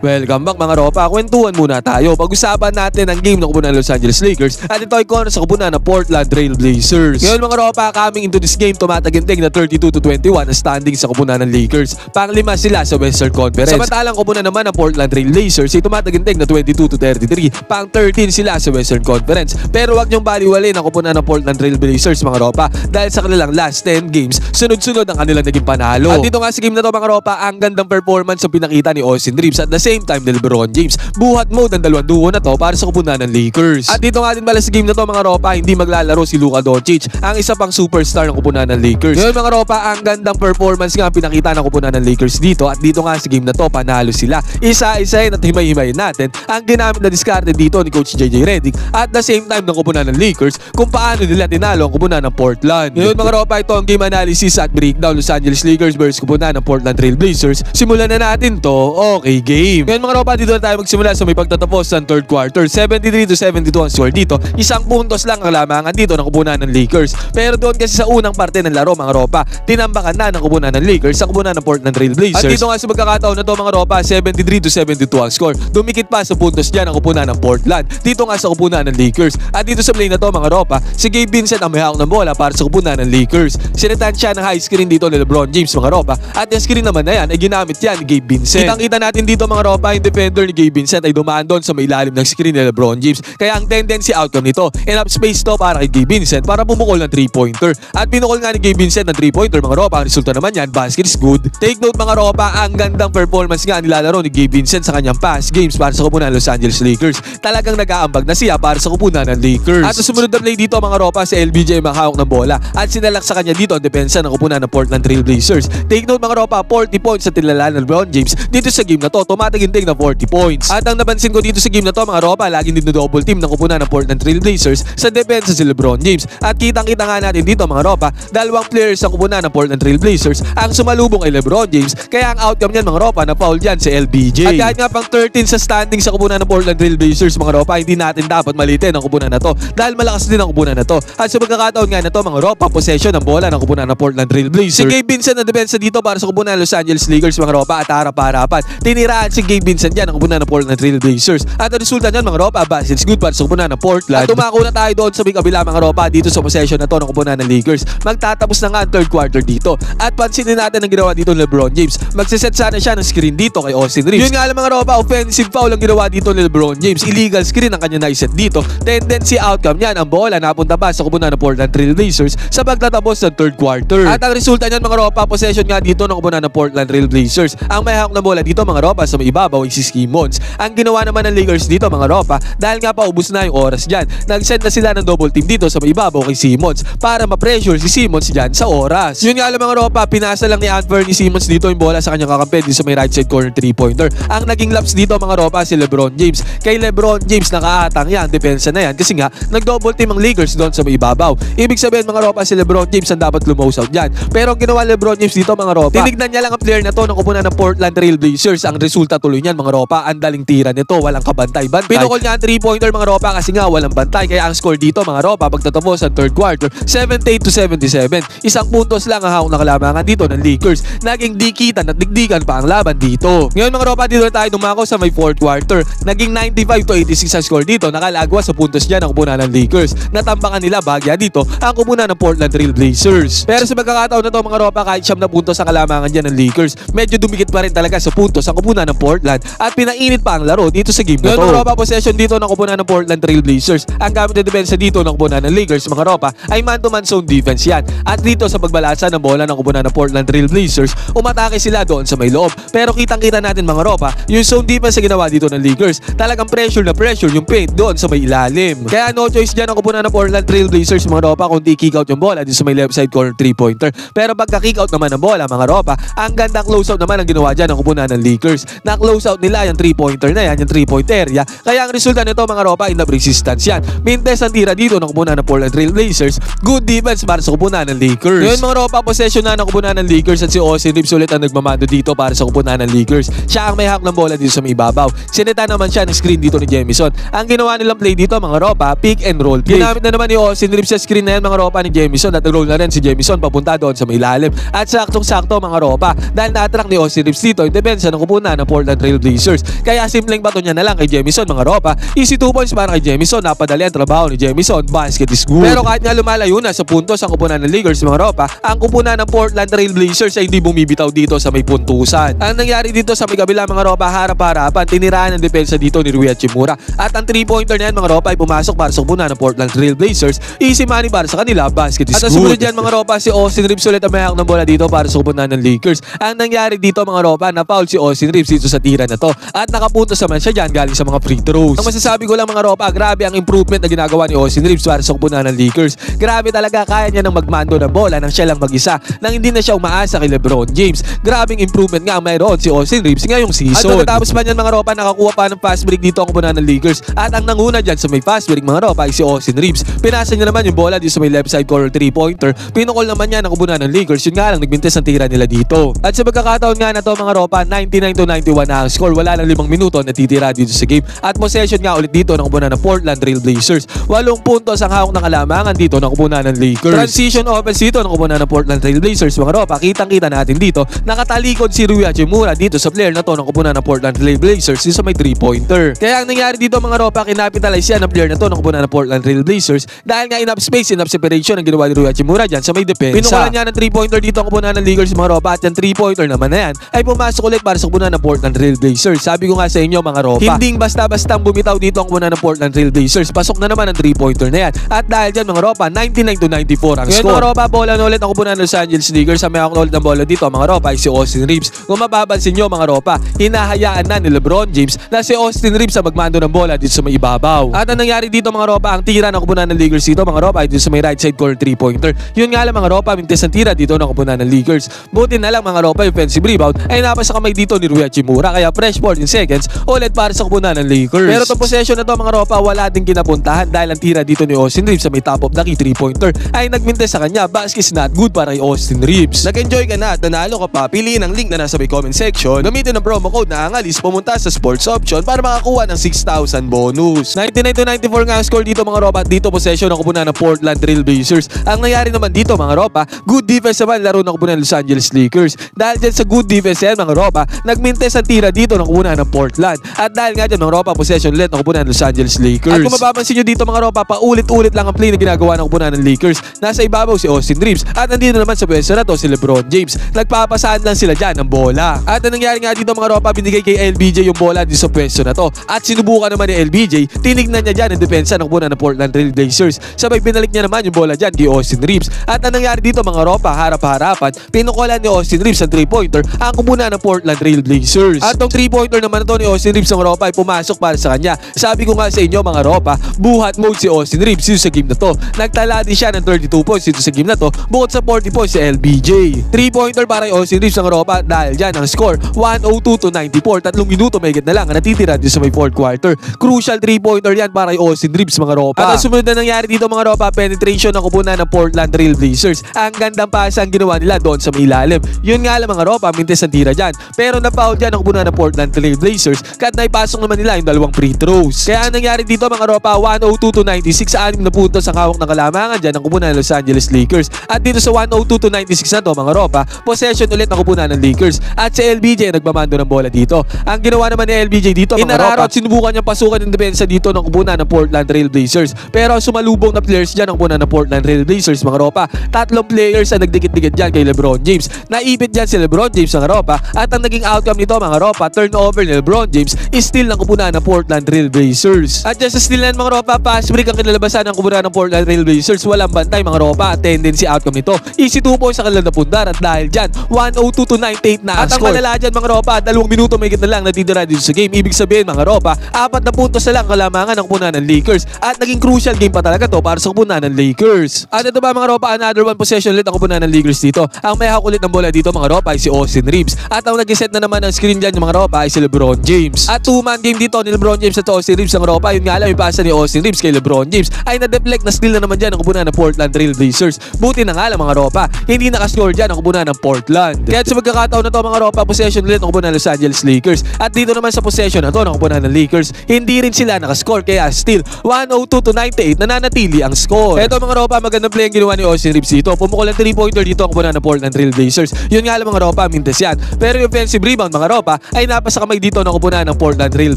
Welcome back mga ropa, kwentuhan muna tayo. Pag-usapan natin ang game ng kupunan ng Los Angeles Lakers at ito ay kontra sa kupunan ng Portland Trail Blazers. Ngayon mga ropa, coming into this game, tumataginting na 32-21 ang standing sa kupunan ng Lakers. Pang-5 sila sa Western Conference. Samantalang kupunan naman ng Portland Trail Blazers ay tumataginting na 22-33. Pang-13 sila sa Western Conference. Pero wag niyong baliwalin ang kupunan ng Portland Trail Blazers mga ropa dahil sa kanilang last 10 games, sunod-sunod ang kanilang naging panalo. At dito nga sa game na to mga ropa, ang gandang performance ang pinakita ni Austin Reeves at the same time ni LeBron James. Buhat mode ang dalawang duo na to para sa kupunan ng Lakers. At dito nga din pala sa game na to mga ropa, hindi maglalaro si Luka Doncic, ang isa pang superstar ng kupunan ng Lakers. Ngayon mga ropa, ang gandang performance nga ang pinakita ng kupunan ng Lakers dito at dito nga sa game na to, panalo sila. Isa-isahin at himay-himayin natin ang ginamit na diskarte dito ni Coach JJ Redick at the same time ng kupunan ng Lakers kung paano nila tinalo ang kupunan ng Portland. Ngayon mga ropa, ito ang game analysis at breakdown Los Angeles Lakers versus kupunan ng Portland Trail Blazers. Simulan na natin to. Okay game. Ngayon mga ropa, dito na tayo magsimula sa may pagtatapos ng third quarter. 73-72 ang score dito. Isang puntos lang ang lamangan dito ng kupunan ng Lakers. Pero doon kasi sa unang parte ng laro mga ropa, tinambakan na ng kupunan ng Lakers sa kupunan ng Portland Trail Blazers. At dito nga sa magkakataon na to mga ropa, 73-72 ang score. Dumikit pa sa puntos dyan ang kupunan ng Portland. Dito nga sa kupunan ng Lakers. At dito sa play na to mga ropa, si Gabe Vincent ang may hawak ng bola para sa kupunan ng Lakers. Sinitan siya ng high screen dito ni LeBron James mga ropa. At yung screen naman na yan ay ginamit yan ni Gabe Vincent. Kitang-kita natin dito mga ropa, yung defender ni Gabe Vincent ay dumaan doon sa may ilalim ng screen ni LeBron James. Kaya ang tendency outcome nito, enough space to para kay Gabe Vincent para bumukol ng 3-pointer. At binukol nga ni Gabe Vincent ng 3-pointer mga ropa. Ang resulta naman yan, basket is good. Take note mga ropa, ang gandang performance nga nilalaro ni Gabe Vincent sa kanyang past games para sa kupunan ng Los Angeles Lakers. Talagang nag-aambag na siya para sa kupunan ng Lakers. At sa sumunod na play dito mga ropa, si LBJ ay makahawak ng bola at sinalak sa kanya dito ang depensa ng kupunan ng Portland Trail Blazers. Take note mga ropa, 40 points sa tinala ng LeBron James dito sa game na to, tumataginting na 40 points. At ang napansin ko dito sa game na to mga ropa, laging din double team ng kupunan ng Portland Trail Blazers sa depensa si LeBron James. At kitang-kita nga natin dito mga ropa, dalawang players sa kupunan ng Portland Trail Blazers ang sumalubong kay LeBron James. Kaya ang outcome niyan mga ropa, na foul dyan si LBJ. At kahit nga pang 13 sa standing sa kupunan ng Portland Trail Blazers mga ropa, hindi natin dapat malitin ang kupunan na to dahil malakas din ang kupunan na to. At sa pagkakataon nga na to mga ropa, possession ng bola ng kupunan ng Portland Trail Blazers. Si Gabe Vincent na depensa dito para sa kupunan ng Los Angeles Lakers mga ropa at harap-harapan. Tiniraan si Gabe Vincent yan ang kupunan ng Portland Trail Blazers. At ang resulta niyan mga ropa, basket's good para sa kupunan ng Portland. At tumako na tayo doon sa may kabila mga ropa dito sa possession na to ng kupunan ng Lakers. Magtatapos na nga ang third quarter dito. At pansinin natin ang ginawa dito ni LeBron James. Magsiset sana siya ng screen dito kay Austin Reeves. Yun nga lang mga ropa, offensive foul ang ginawa dito ni LeBron James. Illegal screen ang kanya naiset dito. Tendency outcome niyan, ang bola napunta pa sa kupunan ng Portland Trail Blazers sa pagtatapos ng third quarter. At ang resulta niyan mga ropa, possession nga dito ng kupunan ng Portland Trail Blazers. Ang may hawak na bola dito mga ropa sa may ibabaw ay si Simmons. Ang ginawa naman ng Lakers dito mga ropa, dahil nga paubos na yung oras dyan, nag-send na sila ng double team dito sa may ibabaw kay Simmons para ma-pressure si Simmons dyan sa oras. Yun nga lang mga ropa, pinasa lang ni Anthony Simmons dito yung bola sa kanyang kakampi dito sa may right side corner 3-pointer. Ang naging laps dito mga ropa si LeBron James. Kay LeBron James nakaatang yan, depensa na yan kasi nga nag-double team ang Lakers doon sa may ibabaw. Ibig sabihin mga ropa, si LeBron James ang dapat lumose out dyan. Pero ang ginawa LeBron James dito mga ropa, tinignan niya lang ang player na to ng kupunan ng Portland Trail Blazers. Ang resulta tuloy niyan mga ropa, ang daling tira nito, walang kabantay-bantay. Pinukol niya ang 3-pointer mga ropa kasi nga walang bantay. Kaya ang score dito mga ropa, pagtatapos ang third quarter, 78-77. Isang puntos lang ang hawak na kalamangan dito ng Lakers. Naging dikitan at digdigan pa ang laban dito. Ngayon mga ropa, dito tayo dumako sa may fourth quarter. Naging 95-86 ang score dito. Nakalagwa sa puntos dyan ang kupunan ng Lakers. Natambakan nila bagya dito ang kupunan ng Portland Trail Blazers. Pero sa pagkakataon na to mga ropa, kahit siyam na puntos ang kalamangan dyan ng Lakers, medyo dumikit pa rin talaga sa puntos ang kupunan ng Portland at pinainit pa ang laro dito sa game na to. Ngayon mga ropa, possession dito ng kupunan ng Portland Trail Blazers. Ang gamit na depensa dito ng kupunan ng Lakers mga ropa ay man-to-man zone defense yan. At dito sa pagbalasa ng bola ng kupunan ng Portland Trail Blazers, umatake sila doon sa may loob. Pero kitang-kita natin mga ropa, yung zone defense na ginawa dito ng Lakers, talagang pressure na pressure yung paint doon sa may ilalim. Kaya no choice dyan ang kupunan ng Portland Trail Blazers mga ropa kung di kick out yung bola dito sa may left side corner 3-pointer. Pero pagka kick out naman ng bola mga ropa, ang gandang close out naman ang ginawa dyan ng kupunan ng Lakers. Na close out nila yung 3-pointer na yan, yung 3-point area. Kaya ang resulta nito mga ropa, enough resistance yan. Mintes ang tira dito ng kupunan ng Portland Trail Blazers. Good defense para sa kupunan ng Lakers. Ngayon mga ropa, possession na ng kupunan ng Lakers at si Austin Reeves ulit ang nagmamando dito para sa kupunan ng Lakers. Siya ang may hawak ng bola dito sa may ibabaw. Sinita naman siya ng screen dito ni Jamison. Ang ginawa nilang play dito mga ropa, pick and roll play. Ginamit na naman ni Austin Reeves sa screen na yan mga ropa ni Jamison at nag-roll na rin si Jamison papunta doon sa may ilalim. At saktong-sakto mga ropa, dahil na-attract ni Austin Reeves dito yung depensa ng kupunan ng Portland Portland Trail Blazers. Kaya simpleng bato niya na lang kay Jemison mga ropa. Easy 2 points para kay Jemison. Napadali ang trabaho ni Jemison. Basket is good. Pero kahit nga lumalayo na sa puntos ang kupunan ng Lakers mga ropa, ang kupunan ng Portland Trail Blazers ay hindi bumibitaw dito sa may puntusan. Ang nangyari dito sa may kabila mga ropa, harap-harapan, tinirahan ng depensa dito ni Rui Hachimura. At ang 3-pointer na yan mga ropa ay pumasok para sa kupunan ng Portland Trail Blazers. Easy money para sa kanila. Basket is good. At ang sumunod dyan mga ropa, si Austin Reeves ulit ang may hawak ng bola dito para sa kupunan ng Lakers. Ang nangyari dito mga ropa, na-foul si Austin Reeves dito sa tira na to. At nakapuntos naman siya dyan galing sa mga free throws. Ang masasabi ko lang mga ropa, grabe ang improvement na ginagawa ni Austin Reeves para sa kupunan ng Lakers. Grabe talaga, kaya niya nang magmando ng bola nang siya lang mag-isa, nang hindi na siya umaasa kay LeBron James. Grabing improvement nga ang mayroon si Austin Reeves ngayong season. At pagkatapos pa niyan mga ropa, nakakuha pa ng fast break dito ang kupunan ng Lakers. At ang nanguna dyan sa may fast break mga ropa ay si Austin Reeves. Pinasa niya naman yung bola dito sa may left side corner 3-pointer. Pinukol naman niya ang kupunan ng Lakers. Yun nga lang, nagbintes ang tira nila dito. At sa pagkakataon nga na to mga ropa, 99-91 na ang score. Wala lang 5 minuto na titira dito sa game. At possession nga ulit dito ng kupunan ng Portland Trail Blazers. 8 puntos ang hawak ng kalamangan dito ng kupunan ng Lakers. Transition offense dito ng kupunan ng Portland Trail Blazers mga ropa. Kitang-kita natin dito, nakatalikod si Rui Hachimura dito sa player na to ng kupunan ng Portland Trail Blazers dito sa may 3-pointer. Kaya ang nangyari dito mga ropa, kinapitalize yan ng player na to ng kupunan ng Portland Trail Blazers dahil nga enough space, enough separation ang ginawa ni Rui Hachimura dyan sa may depensa. Pinukulan niya ng 3-pointer dito ang kupunan ng Lakers mga ropa, at yung 3-pointer naman na yan ay pumasok ulit para sa kupunan ng Portland Trail Blazers. Sabi ko nga sa inyo mga ropa, hindi basta-basta bumitaw dito ang kupunan ng Portland Trail Blazers. Pasok na naman ang 3-pointer na yan. At dahil dyan mga ropa, 99-94 ang score. Mga ropa, bola na ulit ang kupunan ng Los Angeles Lakers. Sa may hawak na ulit ng bola dito mga ropa ay si Austin Reeves. Kung mapapansin nyo mga ropa, hinahayaan na ni LeBron James na si Austin Reeves ang magmando ng bola dito sa may ibabaw. At ang nangyari dito mga ropa, ang tira ng kupunan ng Lakers dito mga ropa ay dito sa may right side corner 3-pointer. Yun nga lang mga ropa, mintes ang tira dito ng kupunan ng Lakers. Buti na lang mga ropa, yung offensive rebound ay napasa kamay dito ni Rui Hachimura. Kaya fresh 14 seconds ulit para sa kupunan ng Lakers. Pero itong possession na to mga ropa, wala din kinapuntahan dahil ang tira dito ni Austin Reeves sa may top of the key 3-pointer ay nagmintes sa kanya. Basket is not good para kay Austin Reeves. Nag-enjoy ka na at nanalo ka pa, piliin ang link na nasa may comment section. Gamitin ang promo code na Angalis, pumunta sa sports option para makakuha ng 6,000 bonus. 99-94 nga ang score dito mga ropa, at dito possession ng kupunan ng Portland Trail Blazers. Ang nangyari naman dito mga ropa, good defense naman laro ng kupunan ng Los Angeles Lakers. Dahil dyan sa good defense yan mga ropa, nagmintes ang tira dito ng kupunan ng Portland. At dahil nga dyan mga ropa, possession ulit ng kupunan ng Los Angeles Lakers. At kung mapapansin nyo dito mga ropa, paulit-ulit lang ang play na ginagawa ng kupunan ng Lakers. Nasa ibabaw si Austin Reeves at nandito naman sa pwesto na to si LeBron James. Nagpapasaan lang sila dyan ng bola. At ang nangyari nga dito mga ropa, binigay kay LBJ yung bola dito sa pwesto na to. At sinubukan naman ni LBJ, tinignan niya dyan ang depensa ng kupunan ng Portland Trail Blazers. Sabay binalik niya naman yung bola dyan kay Austin Reeves. At ang nangyari dito mga ropa, harap-harapan, pinukulan ni Austin Reeves ang 3-pointer ang kupunan ng Portland Trail Blazers. At tong 3-pointer naman na to ni Austin Reeves mga ropa ay pumasok para sa kanya. Sabi ko nga sa inyo mga ropa, buhat mode si Austin Reeves dito sa game na to. Nagtala din siya ng 32 points dito sa game na to, bukod sa 40 points si LBJ. 3-pointer para kay Austin Reeves ang ropa, dahil dyan ang score 102-94. 3 minuto may na lang ang natitira dito sa may 4th quarter. Crucial 3-pointer yan para kay Austin Reeves mga ropa. At ang sumunod na nangyari dito mga ropa, penetration ng kupunan ng Portland Trail Blazers. Ang gandang pasa ang ginawa nila doon sa may ilalim. Yun nga lang mga ropa, mintes ang tira dyan. Pero na-foul dyan ang kupunan ng Portland Trail Blazers kahit naipasok naman nila yung 2 free throws. Kaya ang nangyari dito mga ropa, 102-96 sa 6 na puntos ang hawak ng kalamangan dyan ng kupunan ng Los Angeles Lakers. At dito sa 102-96 na to mga ropa, possession ulit ng kupunan ng Lakers. At si LBJ nagmamando ng bola dito. Ang ginawa naman ni LBJ dito mga ropa, sinubukan niyang pasukan ng depensa dito ng kupunan ng Portland Trail Blazers. Pero sumalubong na players dyan ng kupunan ng Portland Trail Blazers mga ropa. 3 players ang nagdikit-dikit dyan kay LeBron James. Naipit dyan si LeBron James mga ropa. At ang naging outcome nito mga ropa, turnover ni LeBron James is steal ng kupunan ng Portland Trail Blazers. At dyan sa steal na mga ropa, pass break ang kinalabasan ng kupunan ng Portland Trail Blazers. Walang bantay mga ropa. Tendency outcome nito, easy 2 points sa kanilang napundar. At dahil dyan 102-98 na ang score. At ang malala dyan mga ropa, 2 minuto may na lang natitira dito sa game. Ibig sabihin mga ropa, 4 na puntos na lang kalamangan ng kupunan ng Lakers. At naging crucial game pa talaga to para sa kupunan ng Lakers. At ito ba mga ropa, another 1 possession ulit ang kupunan ng Lakers dito. Ang may hawak ulit ng bola dito mga ropa ay si Austin Reeves. At ang nag-set na naman ng screen dyan yung mga ropa ay si LeBron James. At 2-man game dito ni LeBron James at Austin Reeves ang ropa. Yun nga lang yung pasa ni Austin Reeves kay LeBron James ay na-deflect na steal na naman dyan ang kupunan ng Portland Trail Blazers. Buti na nga lang mga ropa, hindi nakascore dyan ang kupunan ng Portland. Kaya sa magkakataon na to mga ropa, possession ulit ng kupunan ng Los Angeles Lakers. At dito naman sa possession na to ng kupunan ng Lakers, hindi rin sila nakascore kaya still 102-98 nananatili ang score. Ito mga ropa, magandang play ang ginawa ni Austin Reeves dito. Pumukul ang 3-pointer dito ang kupunan ng Portland Trail Blazers. Yun nga lang mga ropa, mintes yan. Pero yung offensive rebound mga ropa, ay napasa kamay dito ng kupunan ng Portland Trail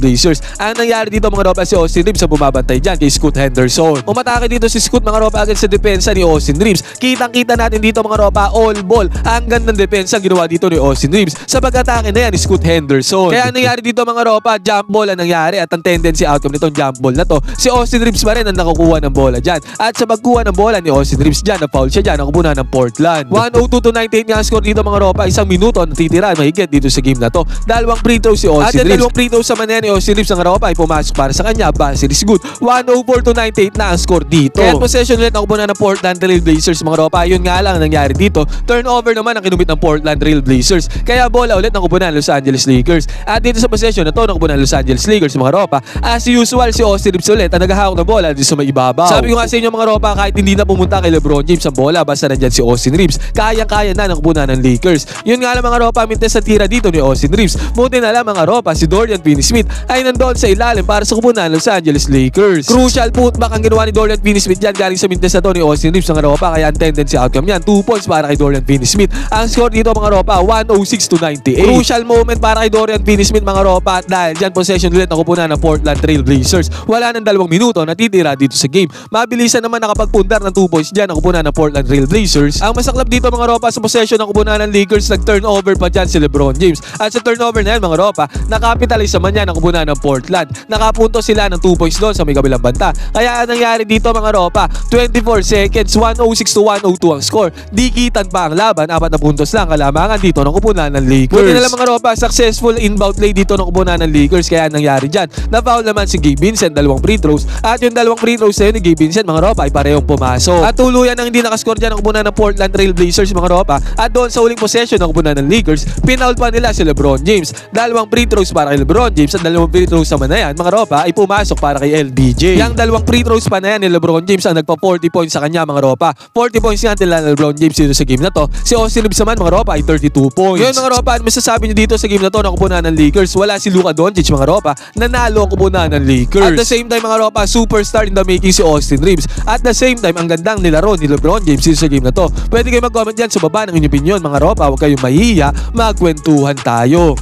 Blazers. Ang nangyari dito mga ropa, si Austin Reeves ang bumabantay dyan kay Scoot Henderson. Umatake dito si Scoot mga ropa agad sa depensa ni Austin Reeves. Kitang-kita natin dito mga ropa, all ball. Ang gandang depensa ginawa dito ni Austin Reeves sa pag-atake na yan ni Scoot Henderson. Kaya ang nangyari dito mga ropa, jump ball ang nangyari at ang tendency outcome nitong jump ball na to, si Austin Reeves pa rin ang nakukuha ng bola dyan. At sa pagkuha ng bola ni Austin Reeves dyan, na-foul siya dyan ang kupunan ng Portland. 102-98 nga ang score dito mga ropa, isang minuto ang natitira mahigit dito sa game na to. Dalawang free throw si Austin Reeves. At dalawang free throw sa manyan ni Austin Reeves ang ropa ay pumasok para sa kanya. Basir is good. 104-98 na ang score dito. Kaya possession ulit ang kupunan ng Portland Trail Blazers mga ropa. Yun nga lang ang nangyari dito. Turnover naman ang kinumit ng Portland Trail Blazers. Kaya bola ulit ng kupunan ng Los Angeles Lakers. At dito sa possession na to ng kupunan ng Los Angeles Lakers mga ropa, as usual si Austin Reeves ulit ang naghahawak ng bola dito sa may ibabaw. Sabi ko nga sa inyo mga ropa, kahit hindi na pumunta kay LeBron James ang bola, basta nandyan si Austin Reeves, kayang-kaya na ng kupunan ng Lakers. Yun nga lang mga ropa, mintes sa tira dito ni Austin Reeves. Buti na lang mga ropa, si Dorian Finney-Smith ay nandoon sa ilalim para sa kupunan ng Los Angeles Lakers. Crucial putback ang ginawa ni Dorian Finney-Smith dyan galing sa mintes na to ni Austin Reeves mga ropa, kaya ang tendency outcome yan 2 points para kay Dorian Finney-Smith. Ang score dito mga ropa, 106-98. Crucial moment para kay Dorian Finney-Smith mga ropa, at dahil dyan possession ulit ng kupunan ng Portland Trail Blazers. Wala nang 2 minuto natitira dito sa game. Mabilisan naman nakapagpundar ng 2 points dyan ang kupunan ng Portland Trail Blazers. Ang masaklap dito mga ropa, sa possession ng kupunan ng Lakers, nag-turnover pa dyan si LeBron James. At sa turnover na yan mga ropa, nakapitalize naman yan ang kupunan ng Portland. Nakapunto sila ng 2 points doon sa may kabilang banta. Kaya ang nangyari dito mga ropa, 24 seconds, 106-102 ang score. Dikitan pa ang laban, 4 na puntos lang kalamangan dito ng kupunan ng Lakers. Buti na lang mga ropa, successful inbound play dito ng kupunan ng Lakers. Kaya ang nangyari dyan, na-foul naman si Gabe Vincent, 2 free throws. At yung 2 free throws na yun ni Gabe Vincent mga ropa ay parehong pumasok. At tuluyan ang hindi nakascore dyan ng kupunan ng Portland Trail Blazers mga ropa. At doon sa huling possession ng kupunan ng Lakers, pinaul pa nila si LeBron James. 2 free throws para kay LeBron James at 2 free throws naman na yan mga ropa ay pumasok para kay LBJ. Yang 2 free throws pa na yan ni LeBron James ang nagpa 40 points sa kanya mga ropa. 40 points nga nila ni LeBron James dito sa game na to. Si Austin Reeves naman mga ropa ay 32 points. Yun mga ropa, ano masasabi nyo dito sa game na to ng kupunan ng Lakers? Wala si Luka Doncic mga ropa, nanalo ang kupunan ng Lakers. At the same time mga ropa, superstar in the making si Austin Reeves. At the same time, ang gandang nilaro ni LeBron James dito sa game na to. Pwede kayo mag-comment dyan sa baba ng inyong opinion mga ropa. Huwag kayong mahihiya, magkwentuhan tayo.